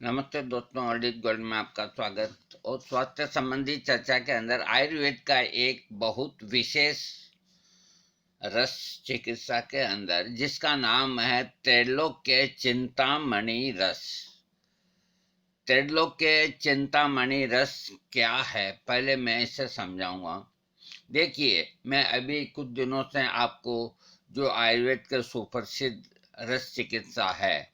नमस्ते दोस्तों, audit gold में आपका स्वागत। और स्वास्थ्य संबंधी चर्चा के अंदर आयुर्वेद का एक बहुत विशेष रस चिकित्सा के अंदर जिसका नाम है त्रैलोक्य चिंतामणि रस। त्रैलोक्य चिंतामणि रस क्या है, पहले मैं इसे समझाऊंगा। देखिए, मैं अभी कुछ दिनों से आपको जो आयुर्वेद के सुप्रसिद्ध रस चिकित्सा है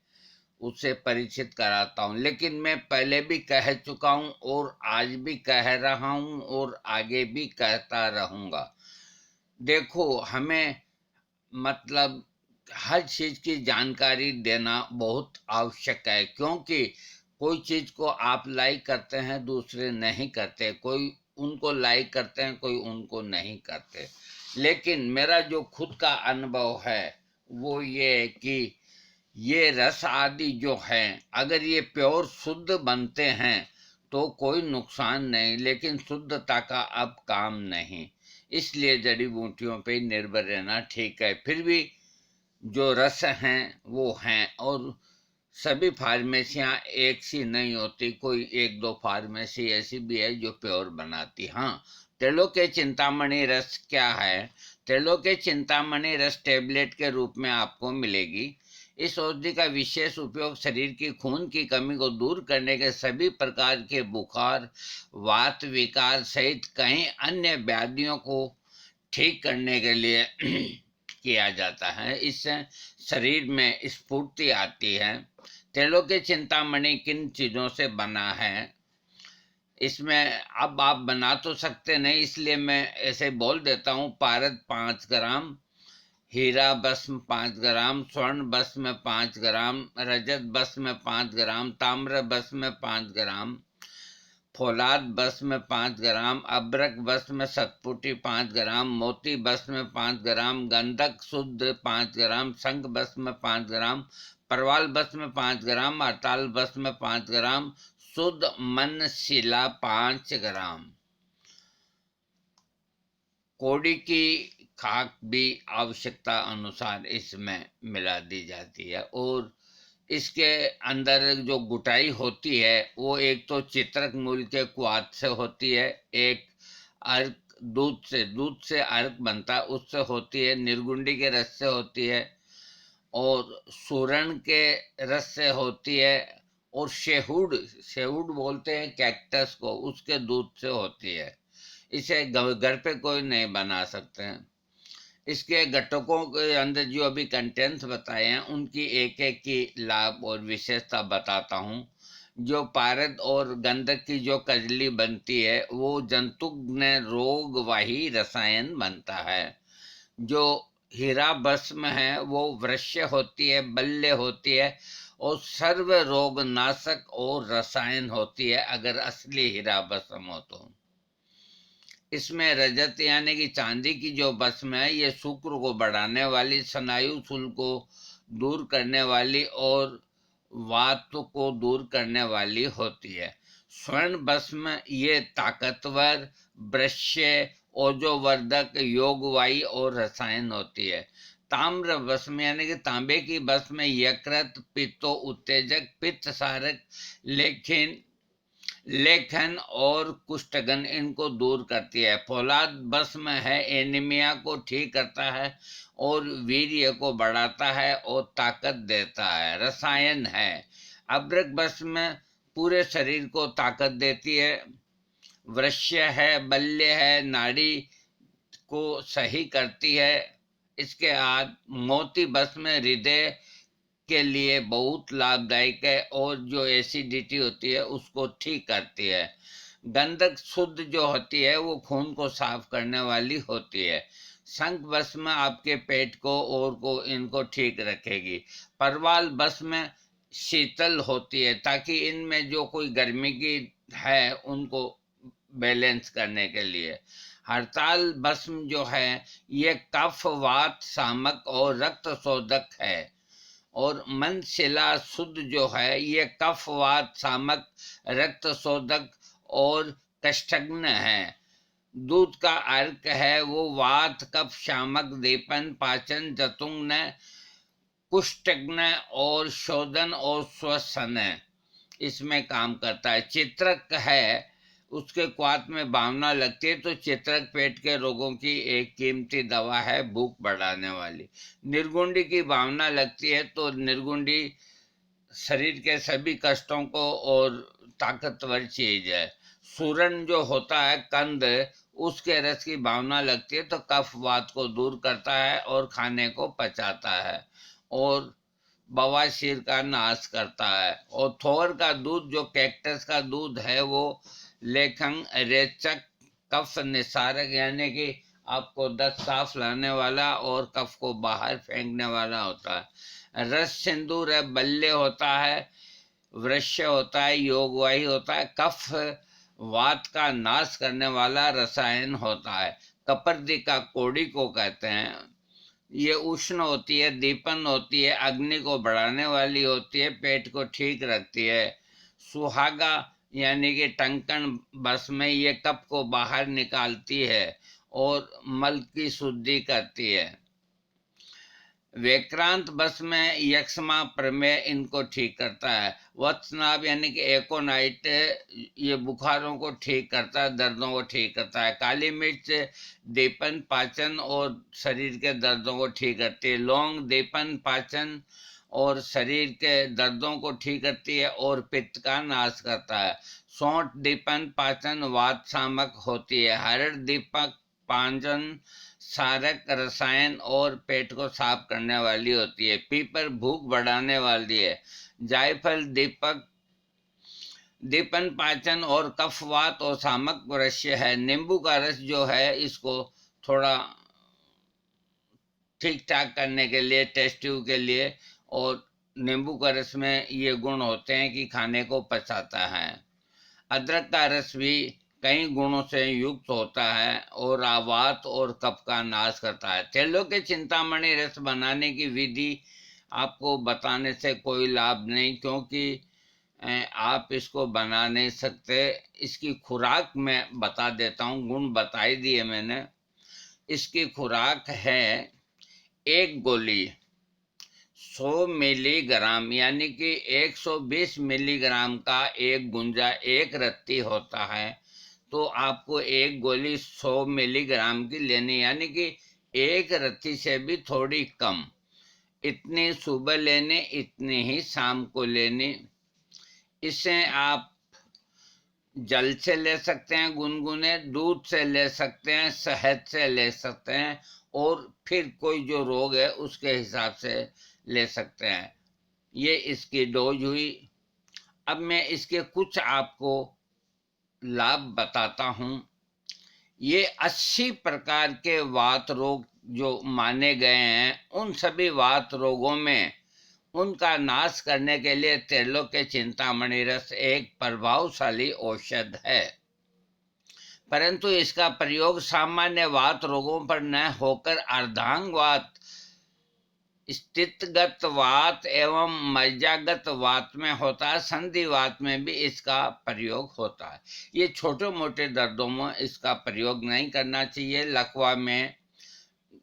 उससे परिचित कराता हूँ, लेकिन मैं पहले भी कह चुका हूँ और आज भी कह रहा हूँ और आगे भी कहता रहूँगा। देखो, हमें मतलब हर चीज़ की जानकारी देना बहुत आवश्यक है, क्योंकि कोई चीज़ को आप लाइक करते हैं, दूसरे नहीं करते। कोई उनको लाइक करते हैं, कोई उनको नहीं करते। लेकिन मेरा जो खुद का अनुभव है वो ये है कि ये रस आदि जो हैं, अगर ये प्योर शुद्ध बनते हैं तो कोई नुकसान नहीं, लेकिन शुद्धता का अब काम नहीं। इसलिए जड़ी बूटियों पे निर्भर रहना ठीक है। फिर भी जो रस हैं वो हैं, और सभी फार्मेसियाँ एक सी नहीं होती, कोई एक दो फार्मेसी ऐसी भी है जो प्योर बनाती। हाँ, त्रिलोक्य चिंतामणि रस क्या है? त्रिलोक्य चिंतामणि रस टेबलेट के रूप में आपको मिलेगी। इस औषधि का विशेष उपयोग शरीर की खून की कमी को दूर करने के सभी प्रकार के बुखार, वात विकार सहित कई अन्य व्याधियों को ठीक करने के लिए किया जाता है। इससे शरीर में स्फूर्ति आती है। त्रैलोक्य चिंतामणि किन चीज़ों से बना है? इसमें अब आप बना तो सकते नहीं, इसलिए मैं ऐसे बोल देता हूँ। पारद 5 ग्राम, हीरा भस्म 5 ग्राम, स्वर्ण भस्म 5 ग्राम, रजत भस्म 5 ग्राम, ताम्र भस्म 5 ग्राम, फौलाद भस्म 5 ग्राम, अभ्रक भस्म सतपुटी 5 ग्राम, मोती भस्म 5 ग्राम, गंधक शुद्ध 5 ग्राम, शंख भस्म 5 ग्राम, परवाल भस्म 5 ग्राम, अताल भस्म 5 ग्राम, शुद्ध मन शिला 5 ग्राम। कोड़ी की खाक भी आवश्यकता अनुसार इसमें मिला दी जाती है। और इसके अंदर जो गुटाई होती है वो एक तो चित्रक मूल के क्वाथ से होती है, एक अर्क दूध से अर्क बनता है उससे होती है, निर्गुंडी के रस से होती है, और सूरण के रस से होती है, और शेहुड शेहुड बोलते हैं कैक्टस को, उसके दूध से होती है। इसे घर पे कोई नहीं बना सकते हैं। इसके घटकों के अंदर जो अभी कंटेंट्स बताए हैं उनकी एक एक की लाभ और विशेषता बताता हूँ। जो पारद और गंधक की जो कजली बनती है वो जंतुघ्न रोगवाही रसायन बनता है। जो हीरा भस्म है वो वृक्ष होती है, बल्य होती है, और सर्व रोग नाशक और रसायन होती है अगर असली हीरा भस्म हो तो। इसमें रजत यानी कि चांदी की जो भस्म है ये शुक्र को बढ़ाने वाली, स्नायु शूल को दूर करने वाली और वात को दूर करने वाली होती है। स्वर्ण भस्म ये ताकतवर, वृक्ष, ओजोवर्धक, योगवाही और रसायन होती है। ताम्र भस्म यानी कि तांबे की भस्म यकृत, पित्तो उत्तेजक, पित्त सारक, लेकिन लेखन और कुष्ठगन इनको दूर करती है। फौलाद भस्म है एनीमिया को ठीक करता है और वीर्य को बढ़ाता है और ताकत देता है। रसायन है अभ्रक भस्म पूरे शरीर को ताकत देती है। वृक्ष है, बल्य है, नाड़ी को सही करती है। इसके बाद मोती भस्म हृदय के लिए बहुत लाभदायक है और जो एसिडिटी होती है उसको ठीक करती है। गंधक शुद्ध जो होती है वो खून को साफ करने वाली होती है। शंख भस्म आपके पेट को और को इनको ठीक रखेगी। परवाल भस्म शीतल होती है ताकि इनमें जो कोई गर्मी की है उनको बैलेंस करने के लिए। हड़ताल भस्म जो है ये कफ, वात शामक और रक्त शोधक है। और मनशिला शुद्ध जो है ये कफ, वात शामक, रक्त शोधक और कष्टग्न है। दूध का अर्क है वो वात, कफ शामक, दीपन, पाचन, जतुग्न, कुष्ठग्न और शोधन और श्वसन है। इसमें काम करता है। चित्रक है, उसके क्वाथ में भावना लगती है, तो चित्रक पेट के रोगों की एक कीमती दवा है, भूख बढ़ाने वाली। निर्गुंडी की भावना लगती है, तो निर्गुंडी शरीर के सभी कष्टों को और ताकतवर चीज है। सूरन जो होता है कंद, उसके रस की भावना लगती है, तो कफ वात को दूर करता है और खाने को पचाता है और बवासीर का नाश करता है। और थोर का दूध, जो कैक्टस का दूध है, वो लेखन, रेचक, कफ निसारक यानी कि आपको दस्त साफ लाने वाला और कफ को बाहर फेंकने वाला होता है। रस सिंदूर है, बल्ले होता है, वृक्ष होता है, योगवाही होता है, कफ वात का नाश करने वाला रसायन होता है। कपर्दिका कोड़ी को कहते हैं, ये उष्ण होती है, दीपन होती है, अग्नि को बढ़ाने वाली होती है, पेट को ठीक रखती है। सुहागा यानी कि टंकन बस में ये कफ को बाहर निकालती है और मल की शुद्धि करती है। विक्रांत बस में यक्ष्मा प्रमेय इनको ठीक करता है। वत्सनाभ यानी कि एकोनाइट, ये बुखारों को ठीक करता है, दर्दों को ठीक करता है। काली मिर्च दीपन, पाचन और शरीर के दर्दों को ठीक करती है। लौंग दीपन, पाचन और शरीर के दर्दों को ठीक करती है और पित्त का नाश करता है। सौंठ दीपन, पाचन, वात शामक होती है। हरड़ दीपक, पाचन सारक, रसायन और पेट को साफ करने वाली होती है। पीपर भूख बढ़ाने वाली है। जायफल दीपक, दीपन, पाचन और कफवात और सामक वृक्ष है। नींबू का रस जो है, इसको थोड़ा ठीक ठाक करने के लिए, टेस्टिव के लिए, और नींबू का रस में ये गुण होते हैं कि खाने को पचाता है। अदरक का रस भी कई गुणों से युक्त होता है और वात और कफ का नाश करता है। तेलों के चिंतामणि रस बनाने की विधि आपको बताने से कोई लाभ नहीं, क्योंकि आप इसको बना नहीं सकते। इसकी खुराक मैं बता देता हूँ, गुण बता ही दिए मैंने। इसकी खुराक है, एक गोली 100 मिलीग्राम यानी कि 120 मिलीग्राम का एक गुंजा एक रत्ती होता है, तो आपको एक गोली 100 मिलीग्राम की लेनी, यानी कि एक रत्ती से भी थोड़ी कम। इतनी सुबह लेनी, इतनी ही शाम को लेनी। इसे आप जल से ले सकते हैं, गुनगुने दूध से ले सकते हैं, शहद से ले सकते हैं, और फिर कोई जो रोग है उसके हिसाब से ले सकते हैं। ये इसकी डोज हुई। अब मैं इसके कुछ आपको लाभ बताता हूँ। ये 80 प्रकार के वात रोग जो माने गए हैं, उन सभी वात रोगों में उनका नाश करने के लिए त्रैलोक्य चिंतामणि रस एक प्रभावशाली औषध है। परंतु इसका प्रयोग सामान्य वात रोगों पर न होकर अर्धांग वात, स्थितगत वात एवं मज्जागत वात में होता है। संधिवात में भी इसका प्रयोग होता है। ये छोटे मोटे दर्दों में इसका प्रयोग नहीं करना चाहिए। लकवा में,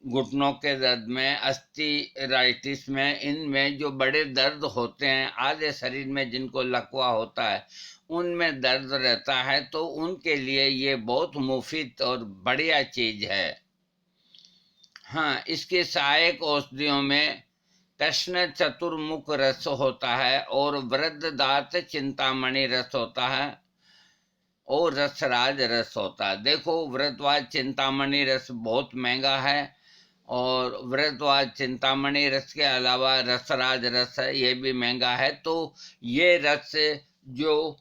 घुटनों के दर्द में, अस्टिराइटिस में, इनमें जो बड़े दर्द होते हैं, आधे शरीर में जिनको लकवा होता है उनमें दर्द रहता है, तो उनके लिए ये बहुत मुफीद और बढ़िया चीज है। हाँ, इसके सहायक औषधियों में कृष्ण चतुर्मुख रस होता है और वृद्धदात चिंतामणि रस होता है और रसराज रस होता है। देखो, वृद्धवाज चिंतामणि रस बहुत महंगा है और वृद्धवाज चिंतामणि रस के अलावा रसराज रस है, ये भी महंगा है। तो ये रस जो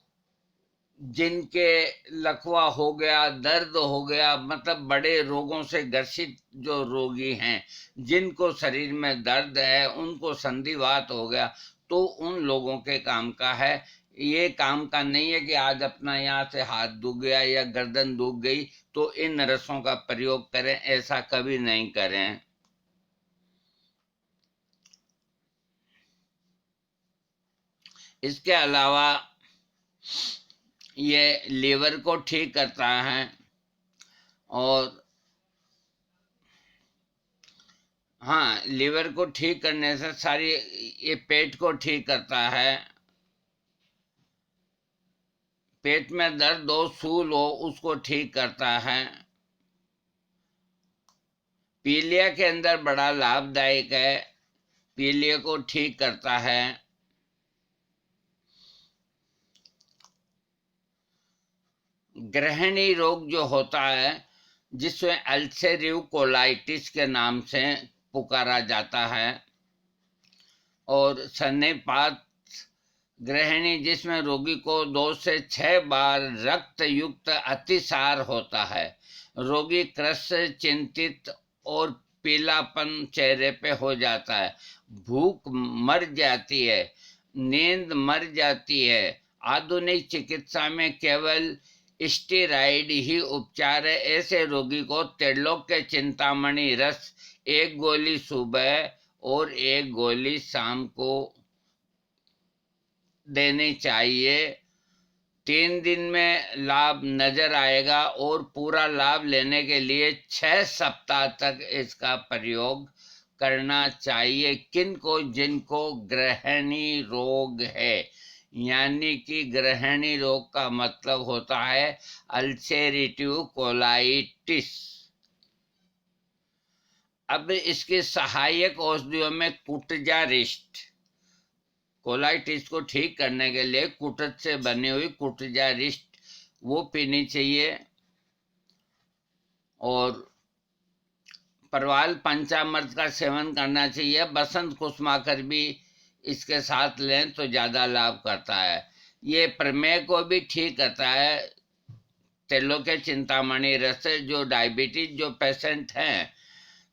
जिनके लकवा हो गया, दर्द हो गया, मतलब बड़े रोगों से ग्रसित जो रोगी हैं, जिनको शरीर में दर्द है, उनको संधिवात हो गया, तो उन लोगों के काम का है। ये काम का नहीं है कि आज अपना यहाँ से हाथ दुख गया या गर्दन दुख गई तो इन रसों का प्रयोग करें, ऐसा कभी नहीं करें। इसके अलावा ये लीवर को ठीक करता है और हाँ, लीवर को ठीक करने से सारी, ये पेट को ठीक करता है। पेट में दर्द हो, सूल हो, उसको ठीक करता है। पीलिया के अंदर बड़ा लाभदायक है, पीलिया को ठीक करता है। गृहिणी रोग जो होता है, जिसमें अल्सरेटिव कोलाइटिस के नाम से पुकारा जाता है, और सन्निपात गृहिणी जिसमें रोगी को 2 से 6 बार रक्त युक्त अतिसार होता है। रोगी क्रस्त, चिंतित और पीलापन चेहरे पे हो जाता है। भूख मर जाती है, नींद मर जाती है। आधुनिक चिकित्सा में केवल स्टेरॉइड ही उपचार है। ऐसे रोगी को त्रिलोक्य चिंतामणि रस 1 गोली सुबह और 1 गोली शाम को देनी चाहिए। 3 दिन में लाभ नजर आएगा, और पूरा लाभ लेने के लिए 6 सप्ताह तक इसका प्रयोग करना चाहिए। किनको? जिनको गृहिणी रोग है, यानी कि गृहिणी रोग का मतलब होता है अल्सरेटिव कोलाइटिस। अब इसके सहायक औषधियों में कुटजारिस्ट, कोलाइटिस को ठीक करने के लिए कुटज से बनी हुई कुटजारिस्ट वो पीनी चाहिए, और परवाल पंचामृत का सेवन करना चाहिए। बसंत कुसुमाकर भी इसके साथ लें तो ज़्यादा लाभ करता है। ये प्रमेह को भी ठीक करता है। त्रिलोक्य चिंतामणि रस जो डायबिटीज जो पेशेंट हैं,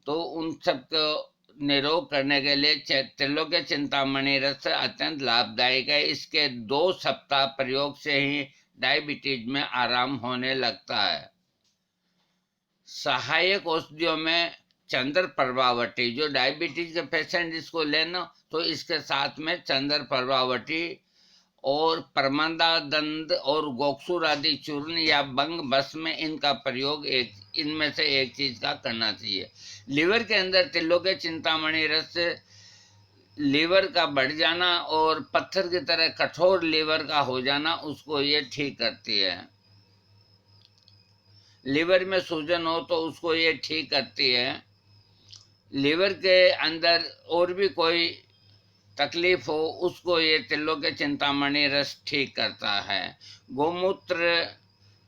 तो उन सबको निरोग करने के लिए त्रिलोक्य चिंतामणि रस अत्यंत लाभदायक है। इसके 2 सप्ताह प्रयोग से ही डायबिटीज में आराम होने लगता है। सहायक औषधियों में चंद्र प्रभावटी, जो डायबिटीज के पेशेंट इसको लेना, तो इसके साथ में चंद्र प्रभावटी और परमंदादंड और गोक्षुर आदि चूर्ण या बंग भस्म में इनका प्रयोग इनमें से एक चीज का करना चाहिए। लीवर के अंदर त्रिलोक्य चिंतामणि रस लीवर का बढ़ जाना और पत्थर की तरह कठोर लीवर का हो जाना, उसको ये ठीक करती है। लीवर में सूजन हो तो उसको ये ठीक करती है। लीवर के अंदर और भी कोई तकलीफ हो, उसको ये त्रिलोक्य चिंतामणि रस ठीक करता है। गोमूत्र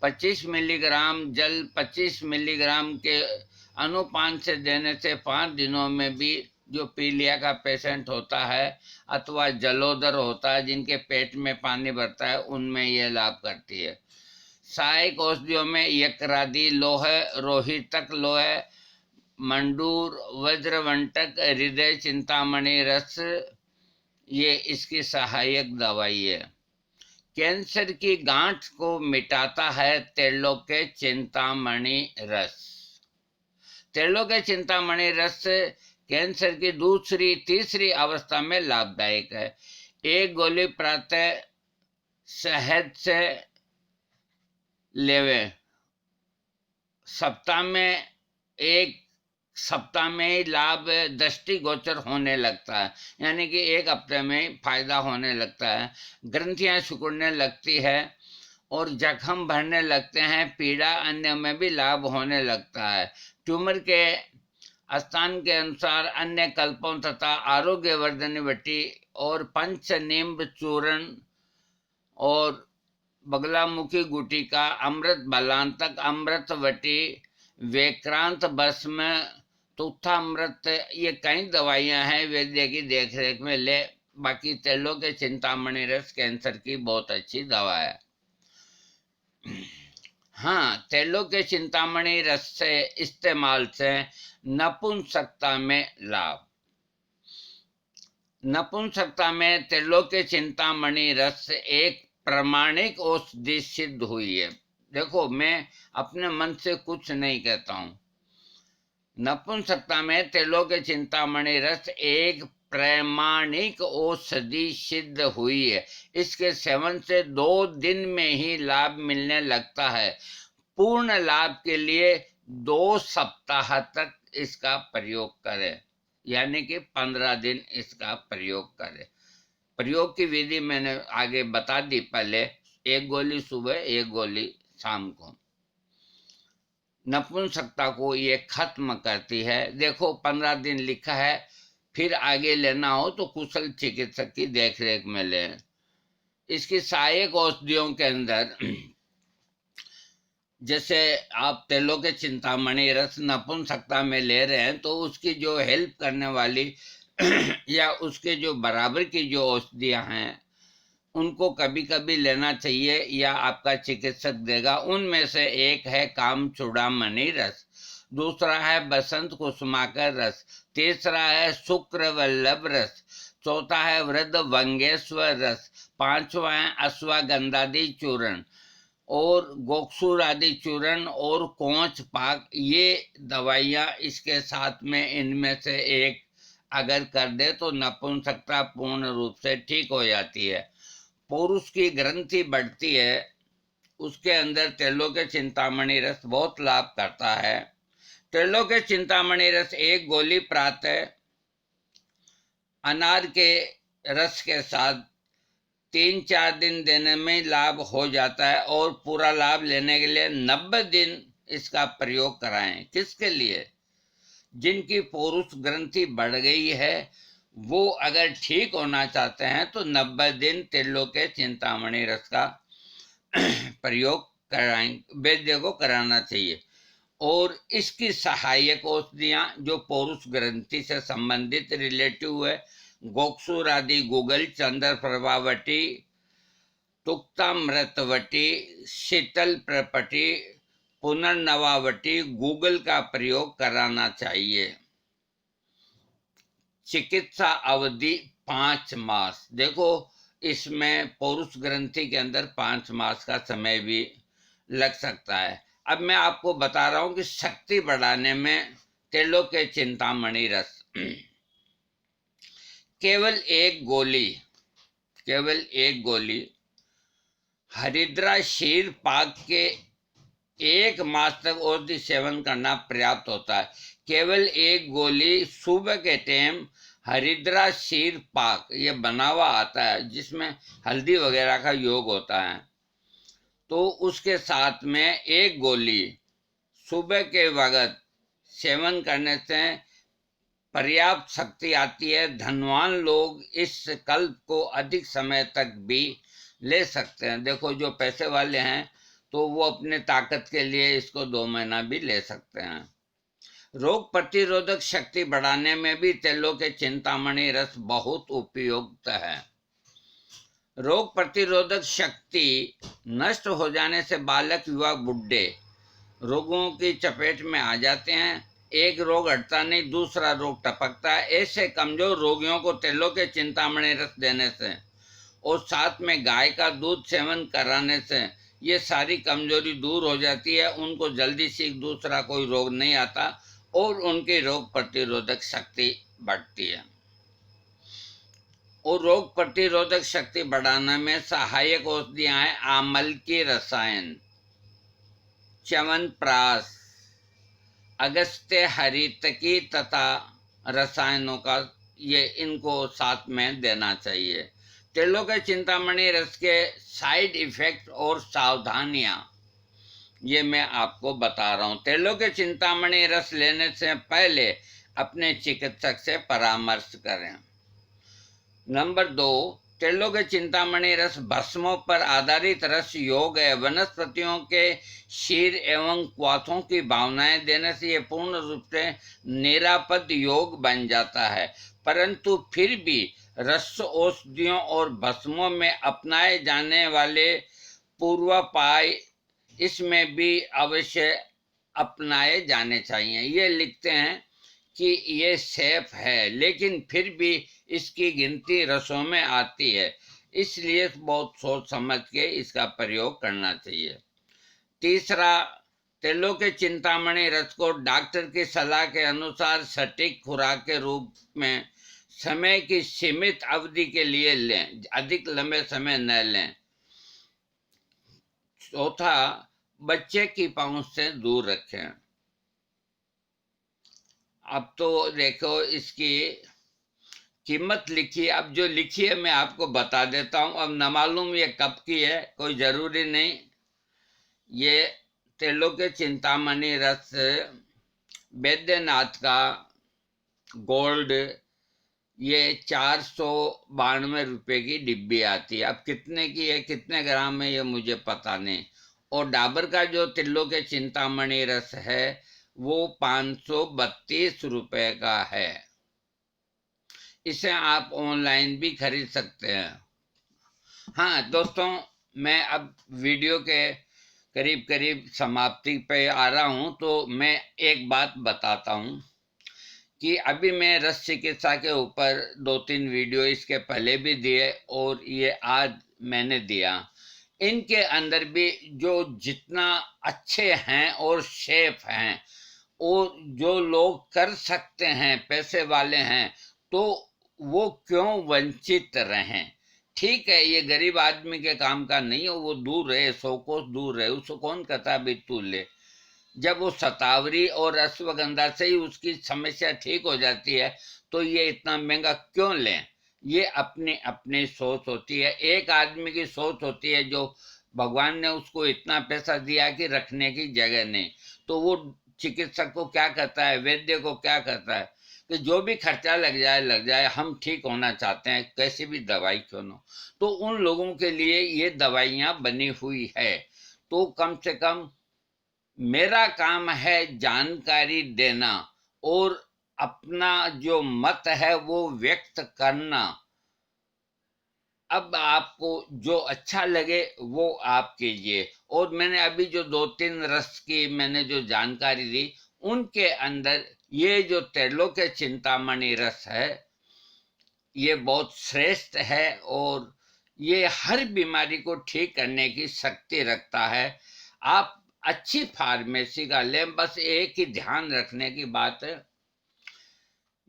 25 मिलीग्राम, जल 25 मिलीग्राम के अनुपान से देने से 5 दिनों में भी जो पीलिया का पेशेंट होता है अथवा जलोदर होता है, जिनके पेट में पानी भरता है, उनमें यह लाभ करती है। सहायक औषधियों में यकृतादि लोह, रोहितक लोह, मंडूर, वज्रवंटक, हृदय चिंतामणि रस, ये इसकी सहायक दवाई है। कैंसर की गांठ को मिटाता है त्रिलोक्य चिंतामणि रस। त्रिलोक्य चिंतामणि रस कैंसर की दूसरी तीसरी अवस्था में लाभदायक है। 1 गोली प्रातः शहद से लेवे। एक सप्ताह में ही लाभ दृष्टिगोचर होने लगता है, यानी कि 1 हफ्ते में फायदा होने लगता है। ग्रंथियां सिकुड़ने लगती है और जख्म भरने लगते हैं। पीड़ा अन्य में भी लाभ होने लगता है। ट्यूमर के स्थान के अनुसार अन्य कल्पों तथा आरोग्यवर्धनी वटी और पंचनिम्ब चूर्ण और बगलामुखी गुटिका, अमृत बलांतक, अमृत वटी, वेक्रांत भस्म, तुथामृत, ये कई दवाइयां हैं वैद्य की देखरेख में ले। बाकी त्रिलोक्य चिंतामणि रस कैंसर की बहुत अच्छी दवा है। हाँ, त्रिलोक्य चिंतामणि रस से इस्तेमाल से नपुंसकता में लाभ। नपुंसकता में त्रिलोक्य चिंतामणि रस एक प्रामाणिक औषधि सिद्ध हुई है। देखो, मैं अपने मन से कुछ नहीं कहता हूँ। नपुंसकता में त्रिलोक्य चिंतामणि रस एक प्रामाणिक औषधि सिद्ध हुई है। इसके सेवन से 2 दिन में ही लाभ मिलने लगता है। पूर्ण लाभ के लिए 2 सप्ताह तक इसका प्रयोग करें, यानी कि 15 दिन इसका प्रयोग करें। प्रयोग की विधि मैंने आगे बता दी पहले। एक गोली सुबह, एक गोली शाम को। नपुंसकता को ये खत्म करती है। देखो 15 दिन लिखा है, फिर आगे लेना हो तो कुशल चिकित्सक की देखरेख में लें। इसकी सहायक औषधियों के अंदर जैसे आप तेलों के चिंतामणि रस नपुंसकता में ले रहे हैं तो उसकी जो हेल्प करने वाली या उसके जो बराबर की जो औषधियां हैं उनको कभी कभी लेना चाहिए या आपका चिकित्सक देगा। उनमें से एक है काम चूड़ामणि रस, दूसरा है बसंत कुसुमाकर रस, तीसरा है शुक्र वल्लभ रस, चौथा है वृद्ध वंगेश्वर रस, पांचवा है अश्वगंधादि चूर्ण और गोक्षुर आदि चूर्ण और कोंच पाक। ये दवाइयाँ इसके साथ में इनमें से एक अगर कर दे तो नपुंसकता पूर्ण रूप से ठीक हो जाती है। पुरुष की ग्रंथि बढ़ती है, उसके अंदर तेलों के चिंतामणि रस बहुत लाभ करता है। तेलों के चिंतामणि रस एक गोली प्रातः अनार के रस के साथ 3-4 दिन देने में लाभ हो जाता है और पूरा लाभ लेने के लिए 90 दिन इसका प्रयोग कराएं। किसके लिए? जिनकी पुरुष ग्रंथि बढ़ गई है वो अगर ठीक होना चाहते हैं तो 90 दिन तेलों के चिंतामणि रस का प्रयोग कराएं, वैद्य को कराना चाहिए। और इसकी सहायक औषधियां जो पुरुष ग्रंथि से संबंधित रिलेटिव है, गोक्षुर आदि गुगल, चंद्र प्रभावटी, तुक्तामृतवटी, शीतल प्रपटी, पुनर्नवावटी, गूगल का प्रयोग कराना चाहिए। चिकित्सा अवधि 5 मास। देखो इसमें पुरुष ग्रंथि के अंदर 5 मास का समय भी लग सकता है। अब मैं आपको बता रहा हूं कि शक्ति बढ़ाने में तेलों के चिंतामणि रस केवल एक गोली हरिद्रा शीर पाक के 1 मास तक औषधि सेवन करना पर्याप्त होता है। केवल एक गोली सुबह के टाइम हरिद्रा शीर पाक, ये बना हुआ आता है जिसमें हल्दी वगैरह का योग होता है, तो उसके साथ में एक गोली सुबह के वक्त सेवन करने से पर्याप्त शक्ति आती है। धनवान लोग इस कल्प को अधिक समय तक भी ले सकते हैं। देखो जो पैसे वाले हैं तो वो अपने ताकत के लिए इसको 2 महीना भी ले सकते हैं। रोग प्रतिरोधक शक्ति बढ़ाने में भी तेलों के चिंतामणि रस बहुत उपयुक्त है। रोग प्रतिरोधक शक्ति नष्ट हो जाने से बालक, युवा, बुढ़े रोगों की चपेट में आ जाते हैं। एक रोग हटता नहीं, दूसरा रोग टपकता है। ऐसे कमजोर रोगियों को तेलों के चिंतामणि रस देने से और साथ में गाय का दूध सेवन कराने से ये सारी कमजोरी दूर हो जाती है। उनको जल्दी से दूसरा कोई रोग नहीं आता और उनकी रोग प्रतिरोधक शक्ति बढ़ती है। और रोग प्रतिरोधक शक्ति बढ़ाने में सहायक औषधियां हैं आमल की रसायन, च्यवनप्राश, अगस्त्य हरितकी तथा रसायनों का ये इनको साथ में देना चाहिए। तेलों के चिंतामणि रस के साइड इफेक्ट और सावधानियां ये मैं आपको बता रहा हूं। तेलों के चिंतामणि रस लेने से पहले अपने चिकित्सक से परामर्श करें। नंबर 2, तेलों के चिंतामणि रस भस्मों पर आधारित रस योग है। वनस्पतियों के शीर एवं क्वाथों की भावनाएं देने से ये पूर्ण रूप से निरापद योग बन जाता है। परंतु फिर भी रस औषधियों और भस्मों में अपनाए जाने वाले पूर्वापाय इसमें भी अवश्य अपनाए जाने चाहिए। ये लिखते हैं कि ये सेफ है लेकिन फिर भी इसकी गिनती रसों में आती है, इसलिए बहुत सोच समझ के इसका प्रयोग करना चाहिए। तीसरा, तेलों के चिंतामणि रस को डॉक्टर की सलाह के अनुसार सटीक खुराक के रूप में समय की सीमित अवधि के लिए लें, अधिक लंबे समय न लें। चौथा, बच्चे की पहुंच से दूर रखें। अब तो देखो इसकी कीमत लिखी, अब जो लिखी है मैं आपको बता देता हूँ। अब न मालूम ये कब की है, कोई जरूरी नहीं। ये त्रैलोक्य चिंतामणि रस बैद्यनाथ का गोल्ड, ये 492 की डिब्बी आती है। अब कितने की है, कितने ग्राम है, ये मुझे पता नहीं। और डाबर का जो त्रिलोक्य चिंतामणि रस है वो 532 का है। इसे आप ऑनलाइन भी खरीद सकते हैं। हाँ दोस्तों, मैं अब वीडियो के करीब करीब समाप्ति पे आ रहा हूँ, तो मैं एक बात बताता हूँ कि अभी मैं रस चिकित्सा के ऊपर 2-3 वीडियो इसके पहले भी दिए और ये आज मैंने दिया। इनके अंदर भी जो जितना अच्छे हैं और शेफ हैं और जो लोग कर सकते हैं, पैसे वाले हैं, तो वो क्यों वंचित रहें। ठीक है, ये गरीब आदमी के काम का नहीं है, वो दूर रहे, 100 कोस दूर रहे, उसको कौन कहता भी तू ले। जब वो शतावरी और अश्वगंधा से ही उसकी समस्या ठीक हो जाती है, तो ये इतना महंगा क्यों लें। ये अपनी अपनी सोच होती है। एक आदमी की सोच होती है जो भगवान ने उसको इतना पैसा दिया कि रखने की जगह नहीं, तो वो चिकित्सक को क्या करता है, वैद्य को क्या करता है कि जो भी खर्चा लग जाए, हम ठीक होना चाहते हैं, कैसी भी दवाई क्यों न हो। तो उन लोगों के लिए ये दवाइयाँ बनी हुई है। तो कम से कम मेरा काम है जानकारी देना और अपना जो मत है वो व्यक्त करना। अब आपको जो अच्छा लगे वो आप कीजिए। और मैंने अभी जो 2-3 रस की मैंने जो जानकारी दी, उनके अंदर ये जो त्रैलोक्य चिंतामणि रस है ये बहुत श्रेष्ठ है और ये हर बीमारी को ठीक करने की शक्ति रखता है। आप अच्छी फार्मेसी का लें, बस एक ही ध्यान रखने की बात है,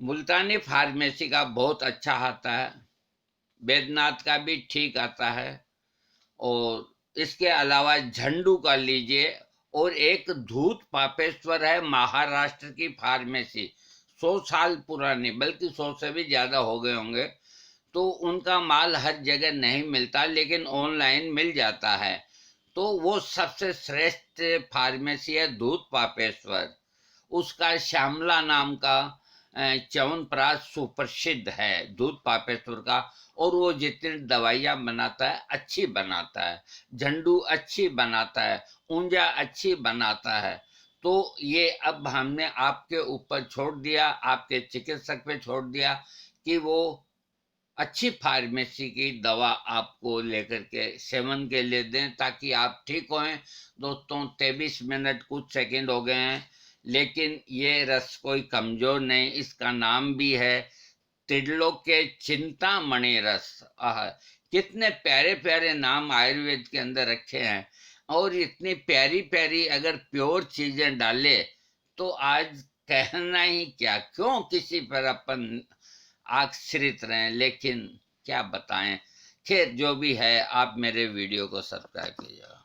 मुल्तानी फार्मेसी का बहुत अच्छा आता है, बैद्यनाथ का भी ठीक आता है, और इसके अलावा झंडू का लीजिए। और एक धूत पापेश्वर है, महाराष्ट्र की फार्मेसी, 100 साल पुरानी, बल्कि 100 से भी ज्यादा हो गए होंगे। तो उनका माल हर जगह नहीं मिलता, लेकिन ऑनलाइन मिल जाता है। तो वो सबसे श्रेष्ठ फार्मेसी है धूत पापेश्वर। उसका श्यामला नाम का च्यवनप्राश सुप्रसिद्ध है दूध पापेश्वर का। और वो जितनी दवाइयाँ बनाता है अच्छी बनाता है, झंडू अच्छी बनाता है, ऊंजा अच्छी बनाता है। तो ये अब हमने आपके ऊपर छोड़ दिया, आपके चिकित्सक पे छोड़ दिया कि वो अच्छी फार्मेसी की दवा आपको लेकर के सेवन के लिए दें, ताकि आप ठीक हों। दोस्तों 23 मिनट कुछ सेकंड हो गए हैं, लेकिन ये रस कोई कमजोर नहीं। इसका नाम भी है त्रिलोक्य चिंतामणि रस। आह, कितने प्यारे प्यारे नाम आयुर्वेद के अंदर रखे हैं। और इतनी प्यारी प्यारी अगर प्योर चीजें डाले तो आज कहना ही क्या, क्यों किसी पर अपन आश्रित रहें। लेकिन क्या बताएं। खैर जो भी है, आप मेरे वीडियो को सब्सक्राइब कीजिएगा।